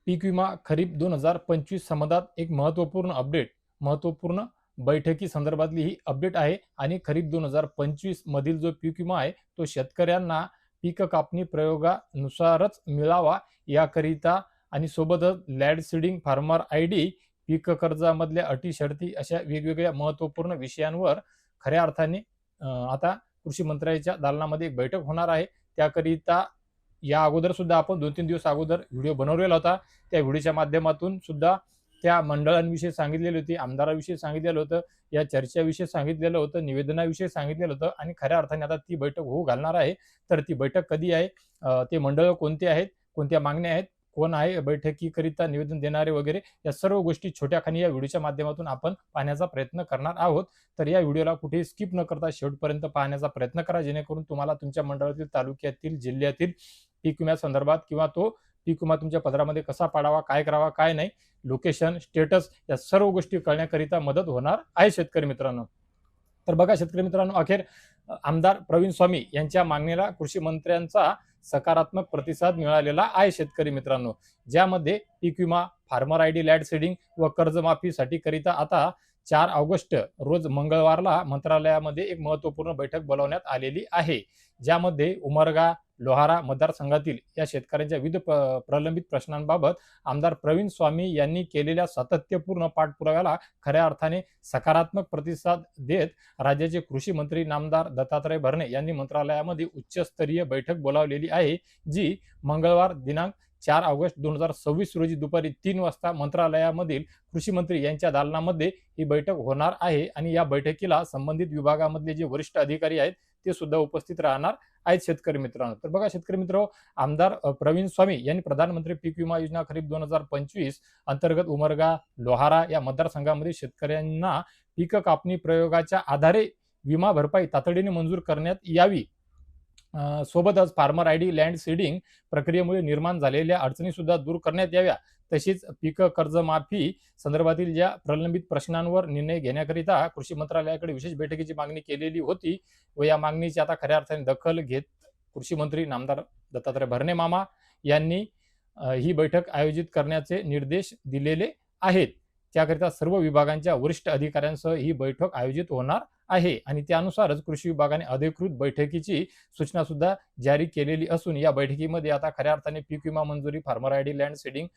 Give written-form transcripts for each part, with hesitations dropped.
पीक विमा खरीप 2025 संबंधात एक महत्वपूर्ण बैठकी संदर्भातली ही अपडेट आहे आणि खरीप 2025 मधील जो पीक विमा आहे तो शेतकऱ्यांना पीक कापणी प्रयोगानुसारच मिळावा याकरिता आणि सोबतच लँड सीडिंग, फार्मर आयडी, पीक कर्जामधल्या अटी शर्ती अशा वेगवेगळ्या महत्वपूर्ण विषयांवर खऱ्या अर्थाने आता कृषी मंत्र्यांच्या दालनामध्ये एक बैठक होणार आहे. त्याकरिता या अगोदर सुद्धा आपण 2-3 दिवस अगोदर व्हिडिओ बनवलेला होता. त्या व्हिडिओच्या माध्यमातून सुद्धा त्या मंडळांविषयी सांगितलेली होती, आमदाराविषयी सांगितलेलं होतं, या चर्चेविषयी सांगितलेलं होतं, निवेदनाविषयी सांगितलेलं होतं आणि खऱ्या अर्थाने आता ती बैठक होऊ घालणार आहे. तर ती बैठक कधी आहे, ते मंडळ कोणते आहेत, कोणत्या मागण्या आहेत, कोण आहे बैठकीकरिता निवेदन देणारे वगैरे, या सर्व गोष्टी छोट्याखानी या व्हिडिओच्या माध्यमातून आपण पाहण्याचा प्रयत्न करणार आहोत. तर या व्हिडिओला कुठेही स्किप न करता शेवटपर्यंत पाहण्याचा प्रयत्न करा, जेणेकरून तुम्हाला तुमच्या मंडळातील, तालुक्यातील, जिल्ह्यातील पीक विम्यासंदर्भात किंवा तो पीक विमा तुमच्या पदरामध्ये कसा पाडावा, काय करावा, काय नाही, लोकेशन, स्टेटस या सर्व गोष्टी कळण्याकरिता मदत होणार आहे शेतकरी मित्रांनो. तर बघा शेतकरी मित्रांनो, अखेर आमदार प्रवीण स्वामी यांच्या मागणीला कृषी मंत्र्यांचा सकारात्मक प्रतिसाद मिळालेला आहे शेतकरी मित्रांनो. ज्यामध्ये पीक विमा, फार्मर आयडी, लँड सीडिंग व कर्जमाफीसाठी करिता आता 4 ऑगस्ट रोज मंगळवारला मंत्रालयामध्ये एक महत्वपूर्ण बैठक बोलावण्यात आलेली आहे. ज्यामध्ये उमरगा, लोहारा मतदारसंघातील या शेतकऱ्यांच्या विविध प्रलंबित प्रश्नांबाबत आमदार प्रवीण स्वामी यांनी केलेल्या सातत्यपूर्ण पाठपुराव्याला खऱ्या अर्थाने सकारात्मक प्रतिसाद देत राज्याचे कृषी मंत्री नामदार दत्तात्रय भरणे यांनी मंत्रालयामध्ये उच्चस्तरीय बैठक बोलावलेली आहे, जी मंगळवार दिनांक 4 ऑगस्ट 2026 रोजी दुपारी 3 वाजता मंत्रालयामधील कृषी मंत्री यांच्या दालनामध्ये ही बैठक होणार आहे. आणि या बैठकीला संबंधित विभागामधले जे वरिष्ठ अधिकारी आहेत ते सुद्धा उपस्थित राहणार आहेत शेतकरी मित्रांनो. तर बघा शेतकरी मित्र, आमदार प्रवीण स्वामी यांनी प्रधानमंत्री पीक विमा योजना खरीप 2025 अंतर्गत उमरगा, लोहारा या मतदारसंघामध्ये शेतकऱ्यांना पीक कापणी प्रयोगाच्या आधारे विमा भरपाई तातडीने मंजूर करण्यात यावी, सोबतच फार्मर आयडी, लँड सीडिंग प्रक्रियेमुळे निर्माण झालेल्या अडचणी सुद्धा दूर करण्यात याव्या, तसेच पीक कर्जमाफी संदर्भातील ज्या प्रलंबित प्रश्नांवर निर्णय घेण्याकरिता कृषी मंत्रालयाकडे विशेष बैठकीची मागणी केलेली होती व या मागणीची आता खऱ्या अर्थाने दखल घेत कृषी मंत्री नामदार दत्तात्रय भरणे मामा यांनी ही बैठक आयोजित करण्याचे निर्देश दिलेले आहेत. त्याकरिता सर्व विभागांच्या वरिष्ठ अधिकाऱ्यांसह ही बैठक आयोजित होणार आहे आणि त्यानुसारच कृषी विभागाने अधिकृत बैठकीची सूचना सुद्धा जारी केलेली असून या बैठकीमध्ये आता खऱ्या अर्थाने पीक विमा मंजुरी, फार्मर आयडी, लँड सीडिंग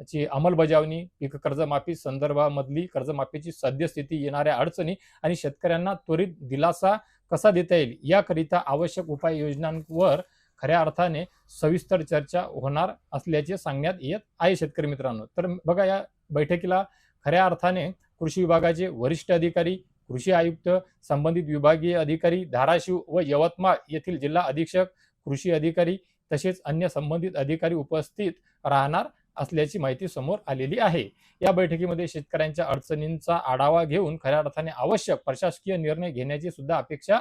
ची अंमलबजावणी, पीक कर्जमाफी संदर्भामधली कर्जमाफीची सद्यस्थिती, येणाऱ्या अडचणी आणि शेतकऱ्यांना त्वरित दिलासा कसा देता येईल याकरिता आवश्यक उपाययोजनांवर खऱ्या अर्थाने सविस्तर चर्चा होणार असल्याचे सांगण्यात येत आहे शेतकरी मित्रांनो. तर बघा, या बैठकीला खऱ्या अर्थाने कृषी विभागाचे वरिष्ठ अधिकारी, कृषी आयुक्त, संबंधित विभागीय अधिकारी, धाराशिव व यवतमाळ येथील जिल्हा अधीक्षक, कृषी अधिकारी तसेच अन्य संबंधित अधिकारी उपस्थित राहणार असल्याची माहिती समोर आलेली आहे. या बैठकीमध्ये शेतकऱ्यांच्या अडचणींचा आढावा घेऊन खऱ्या अर्थाने आवश्यक प्रशासकीय निर्णय घेण्याची सुद्धा अपेक्षा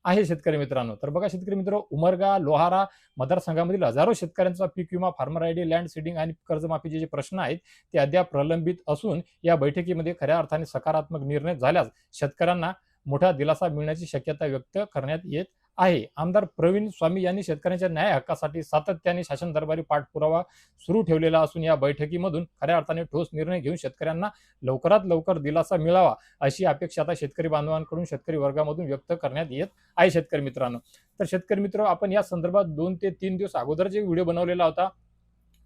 आहे शेतकरी मित्रांनो. तर बघा शेतकरी मित्र, उमरगा, लोहारा मतदारसंघामधील हजारो शेतकऱ्यांचा पीक विमा, फार्मर आयडी, लँड सीडिंग आणि कर्जमाफीचे जे प्रश्न आहेत ते अद्याप प्रलंबित असून या बैठकीमध्ये खऱ्या अर्थाने सकारात्मक निर्णय झाल्यास शेतकऱ्यांना मोठा दिलासा मिळण्याची शक्यता व्यक्त करण्यात येत आहे. आमदार प्रवीण स्वामी यांनी शेतकऱ्यांच्या न्याय हक्कासाठी सातत्याने शासन दरबारी पाठपुरावा सुरू ठेवलेला असून या बैठकीमधून खऱ्या अर्थाने ठोस निर्णय घेऊन शेतकऱ्यांना लवकरात लवकर दिलासा मिळावा अशी अपेक्षा आता शेतकरी बांधवांकडून, शेतकरी वर्गामधून व्यक्त करण्यात येत आहे शेतकरी मित्रांनो. तर शेतकरी मित्र, आपण या संदर्भात 2 ते 3 दिवस अगोदर जे व्हिडिओ बनवलेला होता,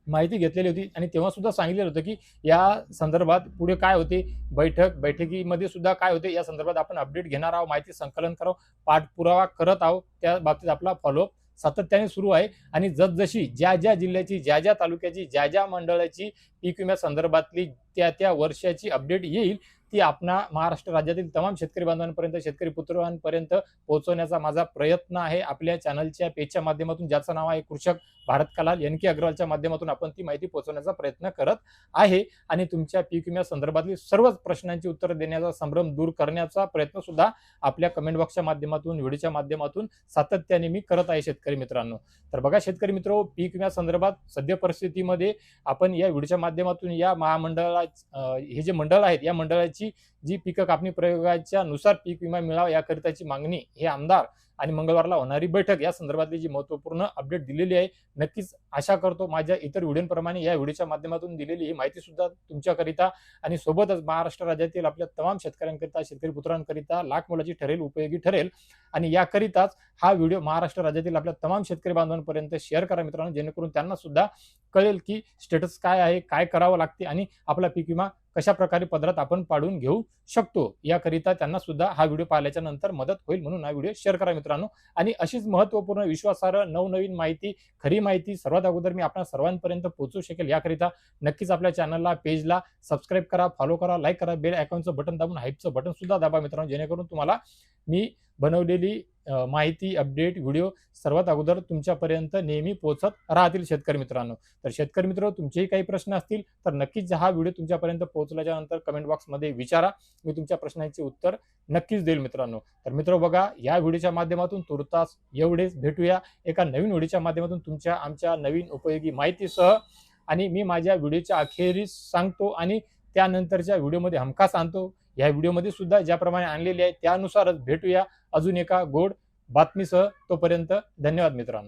माहिती घेतलेली होती आणि तेव्हा सुद्धा सांगितलेलं होतं की या संदर्भात पुढे काय होते, बैठकीमध्ये सुद्धा काय होते या संदर्भात आपण अपडेट घेणार आहोत, माहिती संकलन करावं, पाठपुरावा करत आहोत. त्या बाबतीत आपला फॉलोअप सातत्याने सुरू आहे आणि जसजशी ज्या ज्या जिल्ह्याची, ज्या ज्या तालुक्याची, ज्या ज्या मंडळाची पीक विम्या संदर्भातली त्या त्या वर्षाची अपडेट येईल ती आपणा महाराष्ट्र राज्यातील तमाम शेतकरी बांधवांपर्यंत, शेतकरी पुत्रांपर्यंत पोहोचवण्याचा माझा प्रयत्न आहे. आपल्या चॅनलच्या पेजच्या माध्यमातून, ज्याचं नाव आहे कृषक भारत कलाल NK अग्रवालच्या माध्यमातून आपण ती माहिती पोहोचवण्याचा प्रयत्न करत आहे आणि तुमच्या पीक विम्या संदर्भातली सर्वच प्रश्नांची उत्तर देण्याचा संभ्रम दूर करण्याचा प्रयत्न सुद्धा आपल्या कमेंट बॉक्सच्या माध्यमातून, व्हिडिओच्या माध्यमातून सातत्याने मी करत आहे शेतकरी मित्रांनो. तर बघा शेतकरी मित्र, पीक विम्या संदर्भात सद्य परिस्थितीमध्ये आपण या व्हिडिओच्या माध्यमातून या महामंडळाला, हे जे मंडळ आहेत या मंडळाची जी पीक कापणी प्रयोगाच्या नुसार पीक विमा मिळावा याकरिताची मागणी हे आमदार आणि मंगळवारला होणारी बैठक या संदर्भातली जी महत्त्वपूर्ण अपडेट दिलेली आहे. नक्कीच आशा करतो माझ्या इतर व्हिडिओप्रमाणे या व्हिडिओच्या माध्यमातून दिलेली ही माहिती सुद्धा तुमच्याकरिता आणि सोबतच महाराष्ट्र राज्यातील आपल्या तमाम शेतकऱ्यांकरिता, शेतकरी पुत्रांकरिता लाख मोलाची ठरेल, उपयोगी ठरेल. आणि याकरिताच हा व्हिडिओ महाराष्ट्र राज्यातील आपल्या तमाम शेतकरी बांधवांपर्यंत शेअर करा मित्रांनो, जेणेकरून त्यांना सुद्धा कळेल की स्टेटस काय आहे, काय करावं लागते आणि आपला पीक विमा कशा प्रकारे पदरात आपण पाडून घेऊ शकतो. याकरिता त्यांना सुद्धा हा व्हिडिओ पाहिल्याच्या नंतर मदत होईल, म्हणून हा व्हिडिओ शेअर करा मित्रांनो. आणि अशीच महत्त्वपूर्ण, विश्वासार्ह, नवनवीन माहिती, खरी माहिती सर्वात अगोदर मी आपल्या सर्वांपर्यंत पोहोचू शकेल याकरिता नक्कीच आपल्या चॅनलला, पेजला सबस्क्राईब करा, फॉलो करा, लाईक करा, बेल आयकॉनचं बटन दाबून हाईपचं बटन सुद्धा दाबा मित्रांनो, जेणेकरून तुम्हाला मी बनवलेली माहिती, अपडेट, व्हिडिओ सर्वात अगोदर तुमच्यापर्यंत नेहमी पोहोचत राहतील शेतकरी मित्रांनो. तर शेतकरी मित्र, तुमचेही काही प्रश्न असतील तर नक्कीच हा व्हिडिओ तुमच्यापर्यंत पोहोचल्याच्या नंतर कमेंट बॉक्समध्ये विचारा. मी तुमच्या प्रश्नांचे उत्तर नक्कीच देईल मित्रांनो. तर मित्र बघा, या व्हिडिओच्या माध्यमातून तुर्तास एवढेच. भेटूया एका नवीन व्हिडिओच्या माध्यमातून तुमच्या आमच्या नवीन उपयोगी माहितीसह. आणि मी माझ्या व्हिडिओच्या अखेरीस सांगतो आणि त्यानंतरच्या व्हिडिओमध्ये हमखास आणतो. या व्हिडिओमध्ये सुद्धा ज्याप्रमाणे आणलेली आहे त्यानुसारच भेटूया अजून एका गोड बातमीसह. तोपर्यंत धन्यवाद मित्रांनो.